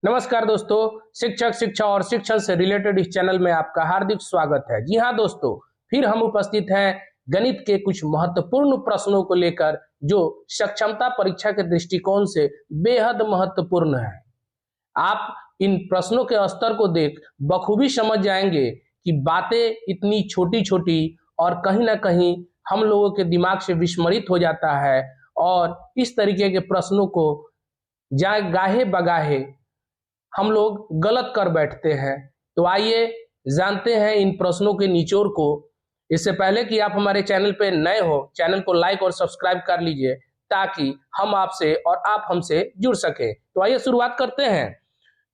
नमस्कार दोस्तों, शिक्षक शिक्षा और शिक्षण से रिलेटेड इस चैनल में आपका हार्दिक स्वागत है। जी हाँ दोस्तों, फिर हम उपस्थित हैं गणित के कुछ महत्वपूर्ण प्रश्नों को लेकर जो सक्षमता परीक्षा के दृष्टिकोण से बेहद महत्वपूर्ण है। आप इन प्रश्नों के स्तर को देख बखूबी समझ जाएंगे कि बातें इतनी छोटी छोटी और कहीं ना कहीं हम लोगों के दिमाग से विस्मरित हो जाता है और इस तरीके के प्रश्नों को गाहे बगाहे हम लोग गलत कर बैठते हैं। तो आइए जानते हैं इन प्रश्नों के निचोड़ को। इससे पहले कि आप हमारे चैनल पे नए हो, चैनल को लाइक और सब्सक्राइब कर लीजिए ताकि हम आपसे और आप हमसे जुड़ सके। तो आइए शुरुआत करते हैं।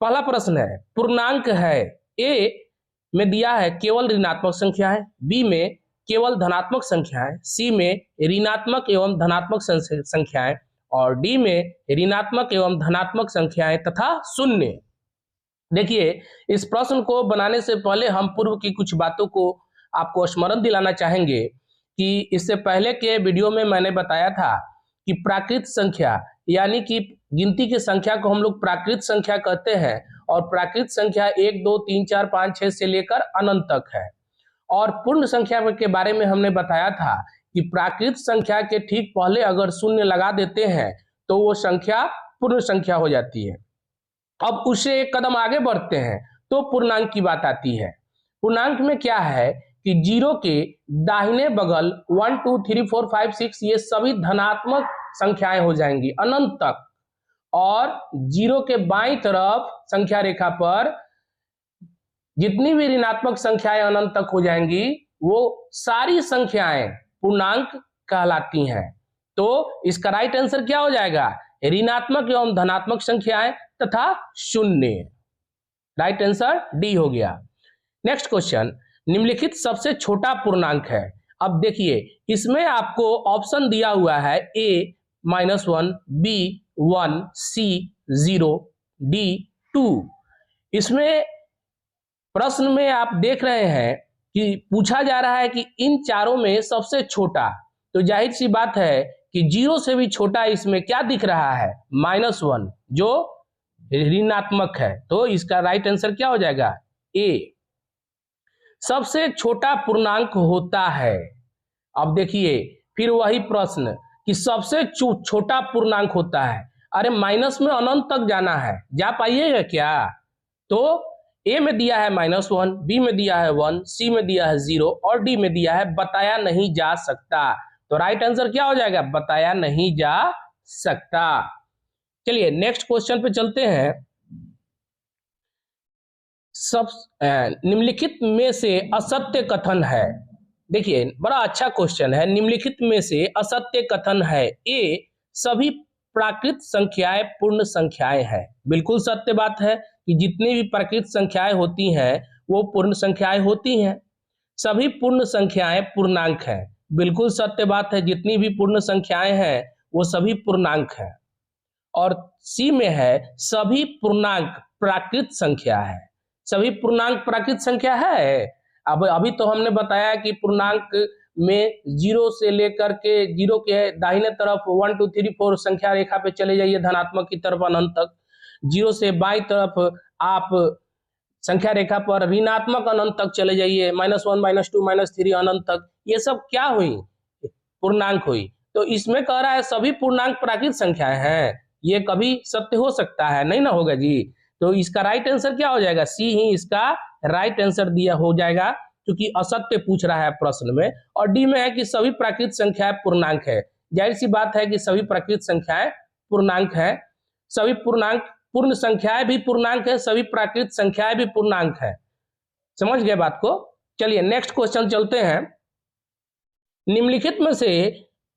पहला प्रश्न है, पूर्णांक है। ए में दिया है केवल ऋणात्मक संख्याएं, बी में केवल धनात्मक संख्याएं, सी में ऋणात्मक एवं धनात्मक संख्याएं और डी में ऋणात्मक एवं धनात्मक संख्याएं तथा शून्य। देखिए, इस प्रश्न को बनाने से पहले हम पूर्व की कुछ बातों को आपको स्मरण दिलाना चाहेंगे कि इससे पहले के वीडियो में मैंने बताया था कि प्राकृत संख्या यानी कि गिनती की संख्या को हम लोग प्राकृत संख्या कहते हैं और प्राकृत संख्या 1 2 3 4 5 6 से लेकर अनंत तक है। और पूर्ण संख्या के बारे में हमने बताया था कि प्राकृत संख्या के ठीक पहले अगर शून्य लगा देते हैं तो वो संख्या पूर्ण संख्या हो जाती है। अब उससे एक कदम आगे बढ़ते हैं तो पूर्णांक की बात आती है। पूर्णांक में क्या है कि जीरो के दाहिने बगल 1 2 3 4 5 6 ये सभी धनात्मक संख्याएं हो जाएंगी अनंत तक, और जीरो के बाईं तरफ संख्या रेखा पर जितनी भी ऋणात्मक संख्याएं अनंत तक हो जाएंगी वो सारी संख्याएं पूर्णांक कहलाती हैं। तो इसका राइट आंसर क्या हो जाएगा? ऋणात्मक एवं धनात्मक संख्याएं तथा शून्य। राइट आंसर डी हो गया। नेक्स्ट क्वेश्चन, निम्नलिखित सबसे छोटा पूर्णांक है। अब देखिए, इसमें आपको ऑप्शन दिया हुआ है a -1, b 1, c 0, d 2। इसमें प्रश्न में आप देख रहे हैं कि पूछा जा रहा है कि इन चारों में सबसे छोटा, तो जाहिर सी बात है कि जीरो से भी छोटा इसमें क्या दिख रहा है? -1 जो ऋणात्मक है। तो इसका राइट आंसर क्या हो जाएगा? ए। सबसे छोटा पूर्णांक होता है। अब देखिए फिर वही प्रश्न कि सबसे छोटा पूर्णांक होता है। अरे माइनस में अनंत तक जाना है, जा पाइएगा क्या? तो ए में दिया है -1, बी में दिया है 1, सी में दिया है 0 और डी में दिया है बताया नहीं जा सकता। तो राइट आंसर क्या हो जाएगा? बताया नहीं जा सकता। चलिए नेक्स्ट क्वेश्चन पे चलते हैं। सब निम्नलिखित में से असत्य कथन है। देखिए बड़ा अच्छा क्वेश्चन है। निम्नलिखित में से असत्य कथन है। ए सभी प्राकृत संख्याएं पूर्ण संख्याएं हैं। बिल्कुल सत्य बात है कि जितनी भी प्राकृत संख्याएं होती हैं वो पूर्ण संख्याएं होती हैं। सभी पूर्ण संख्याएं पूर्णांक हैं। बिल्कुल सत्य बात है, जितनी भी पूर्ण संख्याएं हैं वो सभी पूर्णांक हैं। और सी में है सभी पूर्णांक प्राकृत संख्या है। सभी पूर्णांक प्राकृत संख्या है। अब अभी तो हमने बताया कि पूर्णांक में जीरो से लेकर के जीरो के दाहिने तरफ 1 2 3 4 संख्या रेखा पे चले जाइए धनात्मक की तरफ अनंत तक। जीरो से बाईं तरफ आप संख्या रेखा पर ऋणात्मक अनंत तक चले जाइए, -1 -2 -3 अनंत तक। ये सब क्या हुई? पूर्णांक हुई। तो इसमें कह रहा है सभी पूर्णांक प्राकृत संख्याएं हैं। ये कभी सत्य हो सकता है? नहीं ना होगा जी। तो इसका राइट आंसर क्या हो जाएगा? सी ही इसका राइट आंसर दिया हो जाएगा, क्योंकि असत्य पूछ रहा है प्रश्न में। और डी में है कि सभी प्राकृत संख्याएं पूर्णांक है। जाहिर सी बात है कि सभी प्राकृत संख्याएं पूर्णांक है। सभी पूर्णांक पूर्ण संख्याएं भी पूर्णांक है, सभी प्राकृत संख्याएं भी पूर्णांक है। समझ गए बात को? चलिए नेक्स्ट क्वेश्चन चलते हैं। निम्नलिखित में से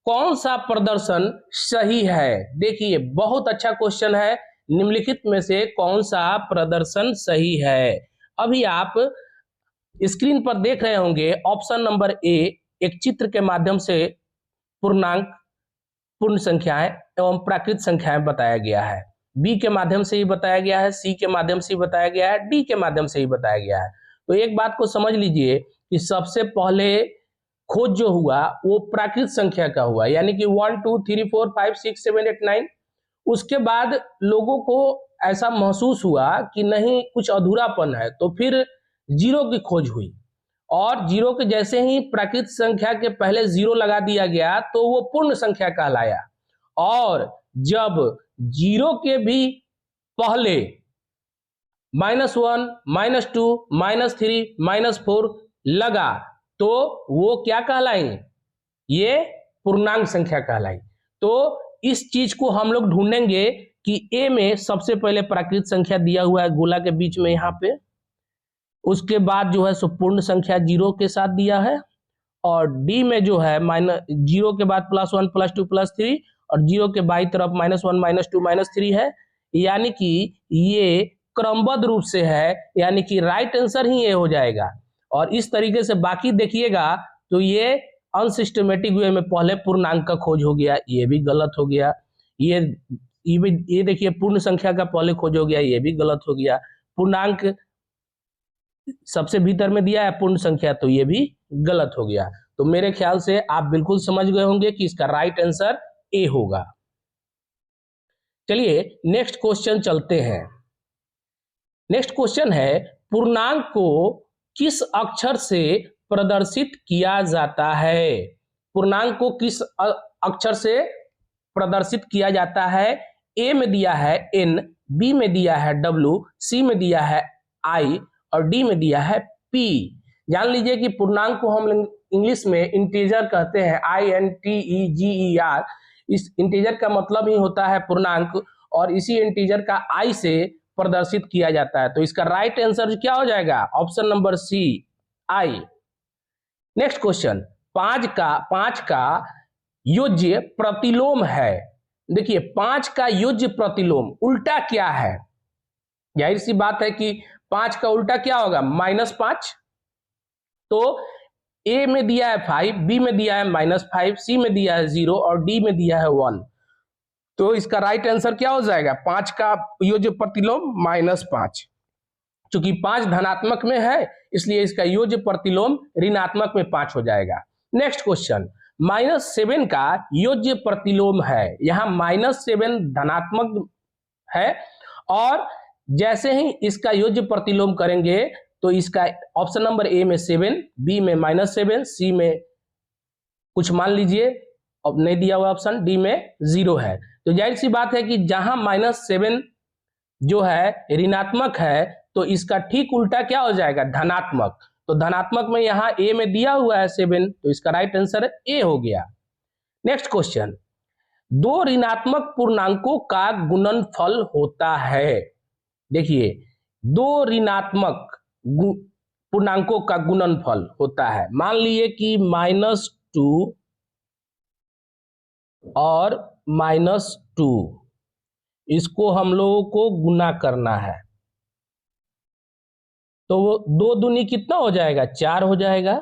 कौन सा प्रदर्शन सही है? देखिए बहुत अच्छा क्वेश्चन है। निम्नलिखित में से कौन सा प्रदर्शन सही है? अभी आप स्क्रीन पर देख रहे होंगे ऑप्शन नंबर ए, एक चित्र के माध्यम से पूर्णांक पूर्ण संख्याएं एवं प्राकृत संख्याएं बताया गया है। बी के माध्यम से ही बताया गया है, सी के माध्यम से ही बताया गया है, डी के माध्यम से ही बताया गया है। तो एक बात को समझ लीजिए कि सबसे पहले खोज जो हुआ वो प्राकृत संख्या का हुआ, यानी कि 1 2 3 4 5 6 7 8 9। उसके बाद लोगों को ऐसा महसूस हुआ कि नहीं कुछ अधूरापन है, तो फिर जीरो की खोज हुई और जीरो के जैसे ही प्राकृत संख्या के पहले जीरो लगा दिया गया तो वो पूर्ण संख्या कहलाया। और जब जीरो के भी पहले -1, -2, -3, -4 लगा तो वो क्या कहलाएंगे, ये पूर्णांक संख्या कहलाई। तो इस चीज को हम लोग ढूंढेंगे कि ए में सबसे पहले प्राकृत संख्या दिया हुआ है गोला के बीच में यहाँ पे, उसके बाद जो है सो पूर्ण संख्या जीरो के साथ दिया है, और डी में जो है जीरो के बाद +1, +2, +3 और जीरो के बाई तरफ -1, -2, -3 है, यानी कि ये क्रमबद्ध रूप से है, यानी कि राइट आंसर ही ये हो जाएगा। और इस तरीके से बाकी देखिएगा तो ये अनसिस्टमेटिक वे में पहले पूर्णांक का खोज हो गया, ये भी गलत हो गया। ये देखिए पूर्ण संख्या का पहले खोज हो गया, ये भी गलत हो गया। पूर्णांक सबसे भीतर में दिया है पूर्ण संख्या, तो ये भी गलत हो गया। तो मेरे ख्याल से आप बिल्कुल समझ गए होंगे कि इसका राइट आंसर ए होगा। चलिए नेक्स्ट क्वेश्चन चलते हैं। नेक्स्ट क्वेश्चन है, पूर्णांक को किस अक्षर से प्रदर्शित किया जाता है? पूर्णांक को किस अक्षर से प्रदर्शित किया जाता है? ए में दिया है N, बी में दिया है W, सी में दिया है I और डी में दिया है P। जान लीजिए कि पूर्णांक को हम इंग्लिश में इंटीजर कहते हैं, INTEGER। इस इंटीजर का मतलब ही होता है पूर्णांक, और इसी इंटीजर का I से प्रदर्शित किया जाता है। तो इसका राइट आंसर क्या हो जाएगा? Option number C, I। Next question, पांच का योज्य प्रतिलोम है। देखिए 5 का योज्य प्रतिलोम उल्टा क्या है? जाहिर सी बात है कि 5 का उल्टा क्या होगा? -5। तो ए में दिया है 5, बी में दिया है -5, सी में दिया है 0 और डी में दिया है 1। तो इसका राइट आंसर क्या हो जाएगा? 5 का योज्य प्रतिलोम -5। चूंकि 5 धनात्मक में है इसलिए इसका योज्य प्रतिलोम ऋणात्मक में 5 हो जाएगा। नेक्स्ट क्वेश्चन, -7 का योज्य प्रतिलोम है। यहाँ -7 धनात्मक है और जैसे ही इसका योज्य प्रतिलोम करेंगे तो इसका ऑप्शन नंबर ए में 7, बी में -7, सी में कुछ मान लीजिए अब नहीं दिया हुआ ऑप्शन, डी में 0 है। तो जाहिर सी बात है कि जहां -7 जो है ऋणात्मक है तो इसका ठीक उल्टा क्या हो जाएगा? धनात्मक। तो धनात्मक में यहाँ ए में दिया हुआ है 7, तो इसका राइट आंसर ए हो गया। नेक्स्ट क्वेश्चन, 2 ऋणात्मक पूर्णांकों का गुणनफल होता है। देखिए 2 ऋणात्मक पूर्णांकों का गुणनफल होता है। मान लीजिए कि -2 और -2, इसको हम लोगों को गुना करना है, तो वो 2 दूनी कितना हो जाएगा? 4 हो जाएगा।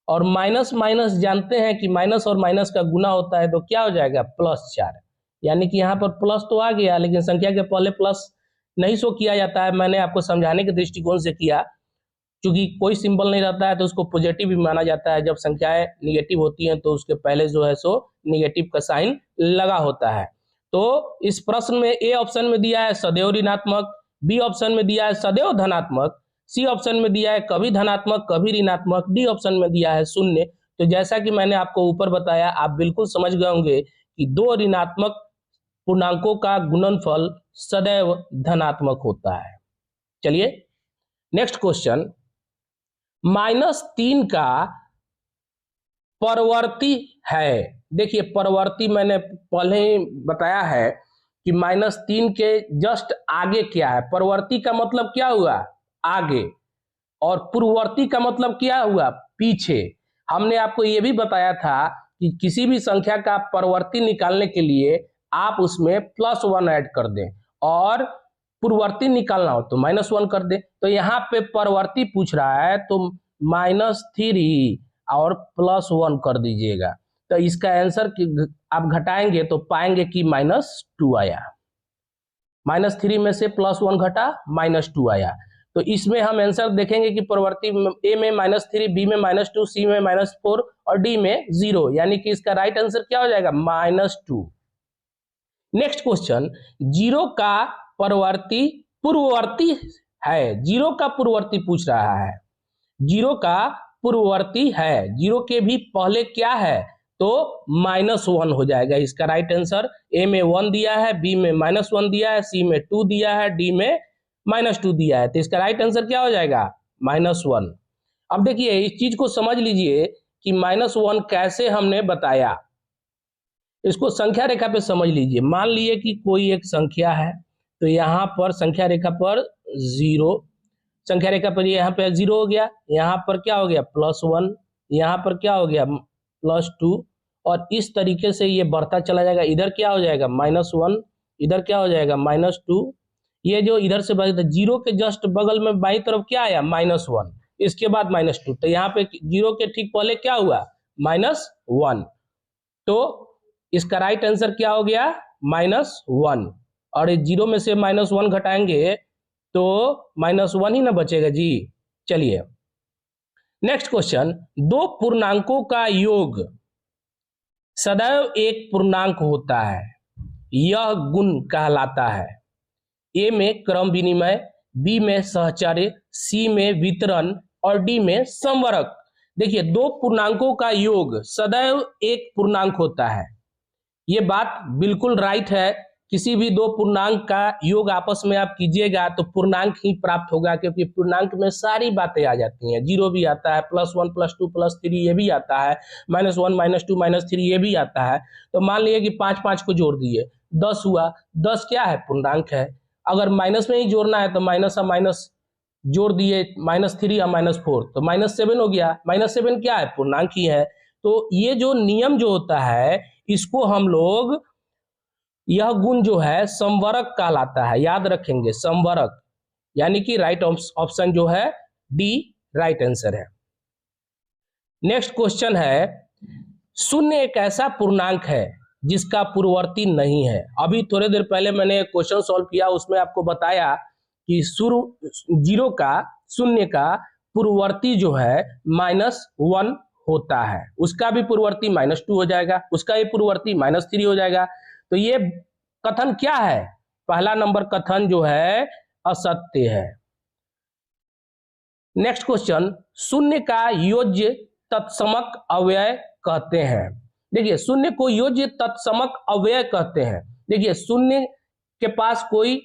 और माइनस माइनस जानते हैं कि माइनस और माइनस का गुना होता है, तो क्या हो जाएगा? +4। यानी कि यहाँ पर प्लस तो आ गया लेकिन संख्या के पहले प्लस नहीं शो किया जाता है। मैंने आपको समझाने के दृष्टिकोण से किया, क्योंकि कोई सिंबल नहीं रहता है तो उसको पॉजिटिव भी माना जाता है। जब संख्याएं निगेटिव होती हैं तो उसके पहले जो है सो निगेटिव का साइन लगा होता है। तो इस प्रश्न में ए ऑप्शन में दिया है सदैव ऋणात्मक, बी ऑप्शन में दिया है सदैव धनात्मक, सी ऑप्शन में दिया है कभी धनात्मक कभी ऋणात्मक, डी ऑप्शन में दिया है 0। तो जैसा कि मैंने आपको ऊपर बताया, आप बिल्कुल समझ गए होंगे कि 2 ऋणात्मक पूर्णांकों का गुणनफल सदैव धनात्मक होता है। चलिए नेक्स्ट क्वेश्चन, -3 का परवर्ती है। देखिए परवर्ती मैंने पहले ही बताया है कि -3 के जस्ट आगे क्या है। परवर्ती का मतलब क्या हुआ? आगे। और पूर्ववर्ती का मतलब क्या हुआ? पीछे। हमने आपको यह भी बताया था कि किसी भी संख्या का परवर्ती निकालने के लिए आप उसमें +1 ऐड कर दें और पूर्ववर्ती निकालना हो तो -1 कर दें। तो यहाँ पे परवर्ती पूछ रहा है तो -3 और +1 कर दीजिएगा। तो इसका आंसर आप घटाएंगे तो पाएंगे कि -2 आया। -3 में से +1 घटा -2 आया। तो इसमें हम आंसर देखेंगे कि प्रवर्ती ए में -3, बी में -2, सी में -4 और डी में 0, यानी कि इसका राइट आंसर क्या हो जाएगा? -2। नेक्स्ट क्वेश्चन, 0 का पूर्ववर्ती है, जीरो का पूर्ववर्ती पूछ रहा है, जीरो का पूर्ववर्ती है, जीरो के भी पहले क्या है तो -1 हो जाएगा इसका राइट आंसर। ए में 1 दिया है, बी में -1 दिया है, सी में 2 दिया है, डी में -2 दिया है, तो इसका राइट आंसर क्या हो जाएगा -1। अब देखिए इस चीज को समझ लीजिए कि -1 कैसे हमने बताया, इसको संख्या रेखा पे समझ लीजिए। मान लीजिए कि कोई एक संख्या है, तो यहाँ पर संख्या रेखा पर 0, संख्या रेखा पर यहाँ पे 0 हो गया, यहाँ पर क्या हो गया +1, यहाँ पर क्या हो गया +2, और इस तरीके से ये बढ़ता चला जाएगा। इधर क्या हो जाएगा -1, इधर क्या हो जाएगा -2, ये जो इधर से बढ़ता, जीरो के जस्ट बगल में बाई तरफ क्या आया -1, इसके बाद -2, तो यहाँ पे जीरो के ठीक पहले क्या हुआ -1, तो इसका राइट आंसर क्या हो गया -1, और इस जीरो में से -1 घटाएंगे तो -1 ही ना बचेगा जी। चलिए नेक्स्ट क्वेश्चन, दो पूर्णांकों का योग सदैव एक पूर्णांक होता है, यह गुण कहलाता है। ए में क्रम विनिमय, बी में सहचर्य, सी में वितरण और डी में समवरक। देखिए दो पूर्णांकों का योग सदैव एक पूर्णांक होता है, ये बात बिल्कुल राइट है। किसी भी दो पूर्णांक का योग आपस में आप कीजिएगा तो पूर्णांक ही प्राप्त होगा, क्योंकि पूर्णांक में सारी बातें आ जाती हैं, जीरो भी आता है, +1 +2 +3 ये भी आता है, -1 -2 -3 ये भी आता है। तो मान लीजिए कि 5 5 को जोड़ दिए 10 हुआ, 10 क्या है पूर्णांक है। अगर माइनस में ही जोड़ना है तो माइनस और माइनस जोड़ दिए, -3 या -4 तो -7 हो गया, -7 क्या है पूर्णांक ही है। तो ये जो नियम जो होता है इसको हम लोग, यह गुण जो है समवरक कहलाता है, याद रखेंगे समवरक, यानी कि राइट ऑप्शन जो है डी राइट आंसर है। नेक्स्ट क्वेश्चन है, शून्य एक ऐसा पूर्णांक है जिसका पूर्ववर्ती नहीं है। अभी थोड़ी देर पहले मैंने एक क्वेश्चन सॉल्व किया, उसमें आपको बताया कि जीरो का, शून्य का पूर्ववर्ती जो है -1 होता है, उसका भी पूर्ववर्ती -2 हो जाएगा, उसका भी पूर्ववर्ती -3 हो जाएगा। तो ये कथन क्या है, पहला नंबर कथन जो है असत्य है। नेक्स्ट क्वेश्चन, शून्य का योज्य तत्समक अव्यय कहते हैं। देखिए शून्य को योज्य तत्समक अव्यय कहते हैं। देखिए शून्य के पास कोई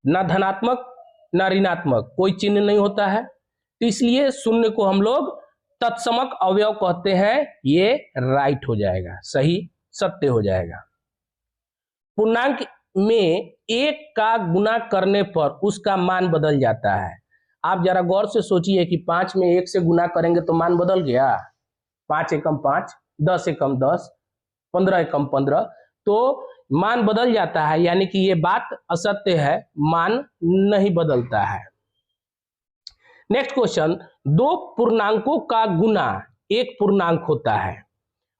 ना धनात्मक ना ऋणात्मक कोई चिन्ह नहीं होता है, तो इसलिए शून्य को हम लोग तत्समक अवयव कहते हैं, ये राइट हो जाएगा, सही सत्य हो जाएगा। पूर्णांक में एक का गुना करने पर उसका मान बदल जाता है। आप जरा गौर से सोचिए कि 5 में 1 से गुना करेंगे तो मान बदल गया, 5 एकम 5, 10 एकम 10, 15 एकम 15, तो मान बदल जाता है, यानी कि ये बात असत्य है, मान नहीं बदलता है। नेक्स्ट क्वेश्चन, दो पूर्णांकों का गुना एक पूर्णांक होता है।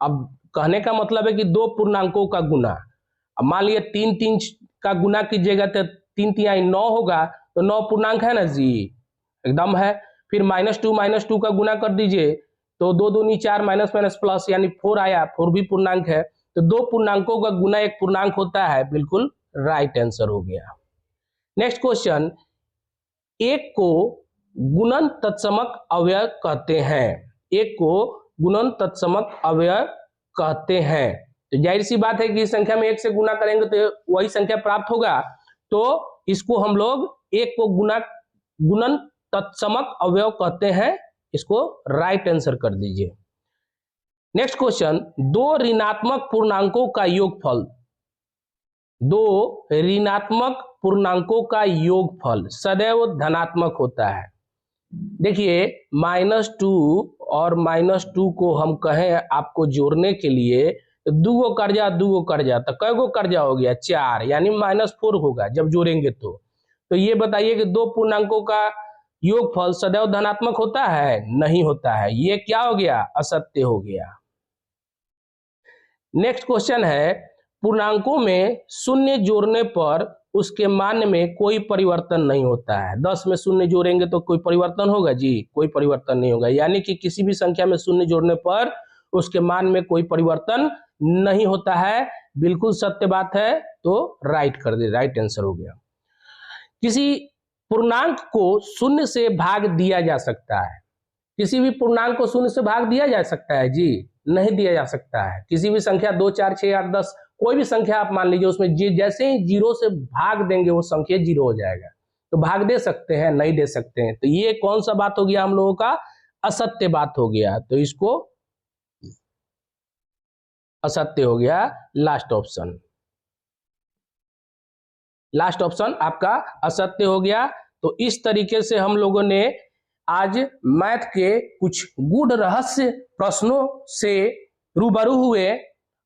अब कहने का मतलब है कि दो पूर्णांकों का गुना, अब मान लिया 3 3 का गुना कीजिएगा तो 3 3 9 होगा, तो 9 पूर्णांक है ना जी, एकदम है। फिर -2 का गुना कर दीजिए तो 2 दूनी 4 माइनस माइनस प्लस यानी 4 आया, 4 भी पूर्णांक है। तो दो पूर्णांकों का गुना एक पूर्णांक होता है, बिल्कुल राइट आंसर हो गया। नेक्स्ट क्वेश्चन, एक को गुणन तत्समक अवयव कहते हैं, एक को गुणन तत्समक अवयव कहते हैं। तो जाहिर सी बात है कि इस संख्या में 1 से गुना करेंगे तो वही संख्या प्राप्त होगा, तो इसको हम लोग एक को गुणन तत्समक अवयव कहते हैं, इसको राइट आंसर कर दीजिए। नेक्स्ट क्वेश्चन, दो ऋणात्मक पूर्णांकों का योगफल, दो ऋणात्मक पूर्णांकों का योगफल सदैव धनात्मक होता है। देखिए -2 और -2 को हम कहें आपको जोड़ने के लिए, तो 2 गो कर्जा तो कै गो कर्जा हो गया 4, यानी -4 होगा जब जोड़ेंगे तो ये बताइए कि दो पूर्णांकों का योगफल सदैव धनात्मक होता है, नहीं होता है, ये क्या हो गया असत्य हो गया। नेक्स्ट क्वेश्चन है, पूर्णांकों में शून्य जोड़ने पर उसके मान में कोई परिवर्तन नहीं होता है। 10 में शून्य जोड़ेंगे तो कोई परिवर्तन होगा जी, कोई परिवर्तन नहीं होगा, यानी कि किसी भी संख्या में शून्य जोड़ने पर उसके मान में कोई परिवर्तन नहीं होता है, बिल्कुल सत्य बात है, तो राइट कर दे, राइट आंसर हो गया। किसी पूर्णांक को शून्य से भाग दिया जा सकता है, किसी भी पूर्णांक को शून्य से भाग दिया जा सकता है जी? नहीं दिया जा सकता है। किसी भी संख्या 2, 4, 6, 8, 10 कोई भी संख्या आप मान लीजिए, उसमें जैसे ही जीरो से भाग देंगे वो संख्या जीरो हो जाएगा। तो भाग दे सकते हैं? नहीं दे सकते हैं। तो ये कौन सा बात हो गया हम लोगों का? असत्य बात हो गया। तो इसको असत्य हो गया। लास्ट ऑप्शन, लास्ट ऑप्शन आपका असत्य हो गया। तो इस तरीके से हम लोगों ने आज मैथ के कुछ गूढ़ रहस्य प्रश्नों से रूबरू हुए।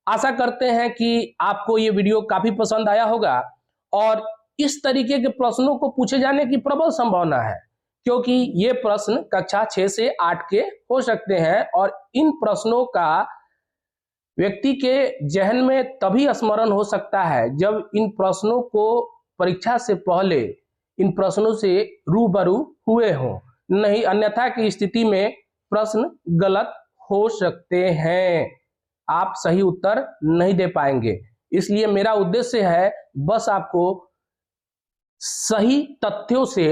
आशा करते हैं कि आपको ये वीडियो काफी पसंद आया होगा और इस तरीके के प्रश्नों को पूछे जाने की प्रबल संभावना है, क्योंकि ये प्रश्न कक्षा 6 से 8 के हो सकते हैं और इन प्रश्नों का व्यक्ति के जहन में तभी स्मरण हो सकता है जब इन प्रश्नों को परीक्षा से पहले इन प्रश्नों से रूबरू हुए हों, नहीं अन्यथा की स्थिति में प्रश्न गलत हो सकते हैं, आप सही उत्तर नहीं दे पाएंगे। इसलिए मेरा उद्देश्य है बस आपको सही तथ्यों से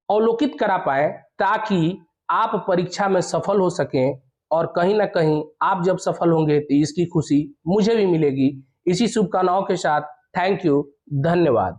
अवलोकित करा पाए ताकि आप परीक्षा में सफल हो सकें, और कहीं ना कहीं आप जब सफल होंगे तो इसकी खुशी मुझे भी मिलेगी। इसी शुभकामनाओं के साथ थैंक यू, धन्यवाद।